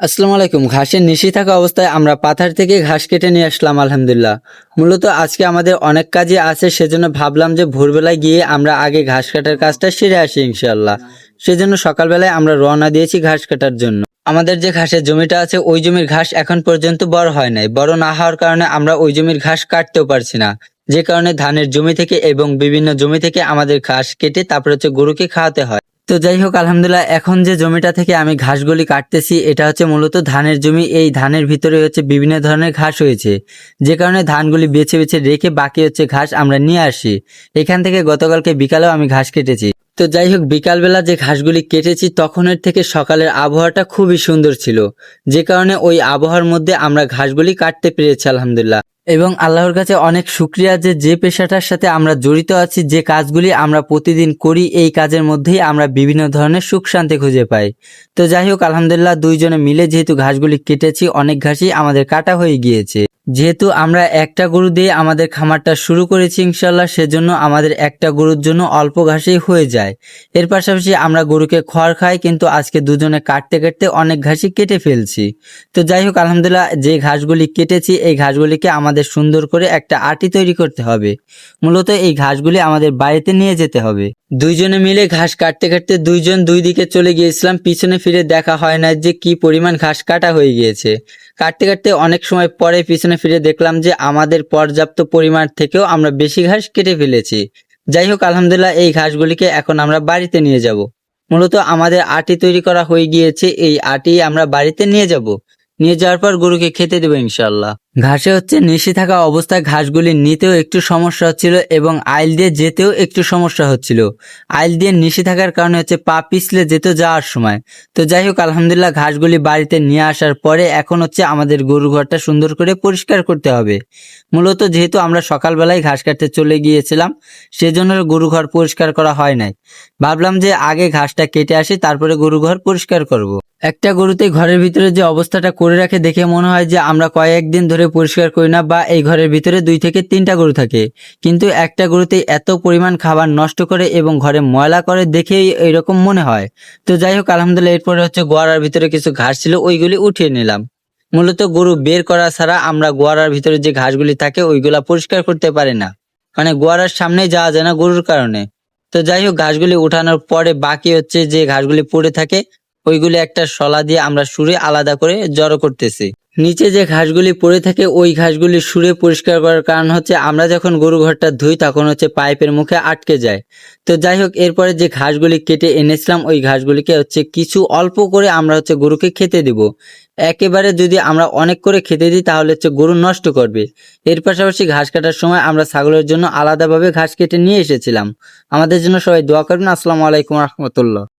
আসসালামু আলাইকুম। ঘাসের নিশি থাকা অবস্থায় আমরা পাথার থেকে ঘাস কেটে নিয়ে আসলাম আলহামদুলিল্লাহ। মূলত আজকে আমাদের অনেক কাজই আছে, সেজন্য ভাবলাম যে ভোরবেলায় গিয়ে আমরা আগে ঘাস কাটার কাজটা সেরে আসি ইনশাআল্লাহ। সেজন্য সকালবেলায় আমরা রওনা দিয়েছি ঘাস কাটার জন্য। আমাদের যে ঘাসের জমিটা আছে ওই জমির ঘাস এখন পর্যন্ত বড় হয় নাই। বড় না হওয়ার কারণে আমরা ওই জমির ঘাস কাটতেও পারছি না। যে কারণে ধানের জমি থেকে এবং বিভিন্ন জমি থেকে আমাদের ঘাস কেটে তারপর গরুকে খাওয়াতে হয়। তো যাই হোক আলহামদুলিল্লাহ, এখন যে জমিটা থেকে আমি ঘাসগুলি কাটতেছি এটা হচ্ছে মূলত ধানের জমি। এই ধানের ভিতরে বিভিন্ন ধরনের ঘাস হয়েছে, যে কারণে ধানগুলি বেছে বেছে রেখে বাকি ঘাস আমরা নিয়ে আসি। এখান থেকে গতকালকে বিকালেও আমি ঘাস কেটেছি। তো যাই হোক, বিকালবেলা যে ঘাসগুলি কেটেছি তখনের থেকে সকালের আবহাওয়াটা খুবই সুন্দর ছিল, যে কারণে ওই আবহাওয়ার মধ্যে আমরা ঘাসগুলি কাটতে পেরেছি আলহামদুলিল্লাহ। এবং আল্লাহর কাছে অনেক শুকরিয়া যে পেশাটার সাথে আমরা জড়িত আছি, যে কাজগুলি আমরা প্রতিদিন করি, এই কাজের মধ্যেই আমরা বিভিন্ন ধরনের সুখ শান্তি খুঁজে পাই। তো যাই হোক আলহামদুলিল্লাহ, দুইজনে মিলে যেহেতু ঘাসগুলি কেটেছি, অনেক ঘাসই আমাদের কাটা হয়ে গিয়েছে। যেহেতু আমরা একটা গরু দিয়ে আমাদের খামারটা শুরু করেছি ইনশাল্লাহ, সেজন্য আমাদের একটা গরুর জন্য অল্প ঘাসেই হয়ে যায়। এর পাশাপাশি আমরা গরুকে খড় খাই, কিন্তু আজকে দুজনে কাটতে কাটতে অনেক ঘাসই কেটে ফেলছি। তো যাই হোক আলহামদুলিল্লাহ, যে ঘাসগুলি কেটেছি এই ঘাসগুলিকে আমাদের সুন্দর করে একটা আটি তৈরি করতে হবে। মূলত এই ঘাসগুলি আমাদের বাড়িতে নিয়ে যেতে হবে। দুইজনে মিলে ঘাস কাটতে কাটতে দুইজন দুই দিকে চলে গিয়েছিলাম, পিছনে ফিরে দেখা হয় না যে কি পরিমাণ ঘাস কাটা হয়ে গিয়েছে। কাটতে কাটতে অনেক সময় পরে পিছনে ফিরে দেখলাম যে আমাদের পর্যাপ্ত পরিমাণ থেকেও আমরা বেশি ঘাস কেটে ফেলেছি। যাই হোক আলহামদুলিল্লাহ, এই ঘাসগুলিকে এখন আমরা বাড়িতে নিয়ে যাব। মূলত আমাদের আটি তৈরি করা হয়ে গিয়েছে, এই আটি আমরা বাড়িতে নিয়ে যাব। নিয়ে যাওয়ার পর গরুকে খেতে দেবো ইনশাল্লাহ। ঘাসে নিশি থাকা অবস্থায় ঘাসগুলি নিতেও একটু সমস্যা হচ্ছিল এবং আইল দিয়ে যেতেও একটু সমস্যা হচ্ছিল। আইল দিয়ে নিশি থাকার কারণে পা পিছলে যেত যাওয়ার সময়। তো যাই হোক আলহামদুলিল্লাহ, ঘাসগুলি বাড়িতে নিয়ে আসার পরে এখন আমাদের গরু ঘরটা সুন্দর করে পরিষ্কার করতে হবে। মূলত যেহেতু আমরা সকালবেলায় ঘাস কাটতে চলে গিয়েছিলাম, সেজন্য গরু ঘর পরিষ্কার করা হয় নাই। ভাবলাম যে আগে ঘাসটা কেটে আসি, তারপরে গরু ঘর পরিষ্কার করব। একটা গরুতে ঘরের ভিতরে যে অবস্থাটা করে রাখে দেখে মনে হয় যে আমরা কয়েকদিন ধরে পরিষ্কার করি না, বা এই ঘরের ভিতরে 2 থেকে 3টা গরু থাকে, কিন্তু একটা গরুতে এত পরিমাণ খাবার নষ্ট করে এবং ঘরে ময়লা করে দেখেই এরকম মনে হয়। তো যাই হোক আলহামদুলিল্লাহ, এরপরে গোয়ারার ভিতরে কিছু ঘাস ছিল, ওইগুলি উঠিয়ে নিলাম। মূলত গরু বের করা ছাড়া আমরা গোয়ারার ভিতরে যে ঘাসগুলি থাকে ওইগুলা পরিষ্কার করতে পারি না, মানে গোয়ারার সামনে যাওয়া যায় না গরুর কারণে। তো যাই হোক, ঘাসগুলি উঠানোর পরে বাকি যে ঘাসগুলি পড়ে থাকে ওইগুলি একটা শলা দিয়ে আমরা সুরে আলাদা করে জড়ো করতেছি। নিচে যে ঘাসগুলি পড়ে থাকে ওই ঘাসগুলি সুরে পরিষ্কার করার কারণ আমরা যখন গরু ঘরটা ধুই তখন পাইপের মুখে আটকে যায়। তো যাই হোক, এরপরে যে ঘাসগুলি কেটে এনেছিলাম ওই ঘাসগুলিকে কিছু অল্প করে আমরা গরুকে খেতে দিব। একেবারে যদি আমরা অনেক করে খেতে দিই তাহলে গরু নষ্ট করবে। এর পাশাপাশি ঘাস কাটার সময় আমরা ছাগলের জন্য আলাদাভাবে ঘাস কেটে নিয়ে এসেছিলাম। আমাদের জন্য সবাই দোয়া করবেন। আসসালামু আলাইকুম রহমতুল্লাহ।